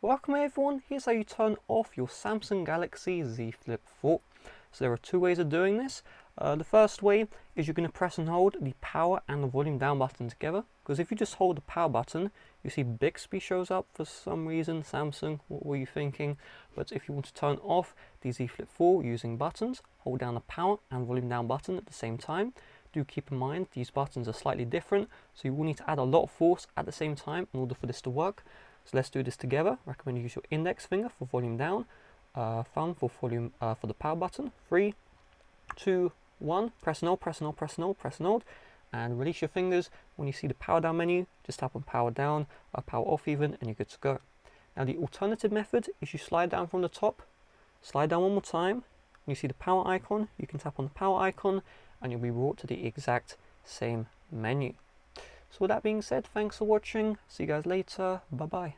Welcome everyone, here's how you turn off your Samsung Galaxy Z Flip 4. So there are two ways of doing this. The first way is you're going to press and hold the power and the volume down button together, because if you just hold the power button, you see Bixby shows up for some reason. Samsung, what were you thinking? But if you want to turn off the Z Flip 4 using buttons, hold down the power and volume down button at the same time. Do keep in mind these buttons are slightly different, so you will need to add a lot of force at the same time in order for this to work. So let's do this together. I recommend you use your index finger for volume down, thumb for volume for the power button. 3, 2, 1. Press and hold, press and hold, press and hold, press and hold, and release your fingers. When you see the power down menu, just tap on power down, power off even, and you're good to go. Now the alternative method is you slide down from the top, slide down one more time. When you see the power icon, you can tap on the power icon, and you'll be brought to the exact same menu. So with that being said, thanks for watching. See you guys later. Bye bye.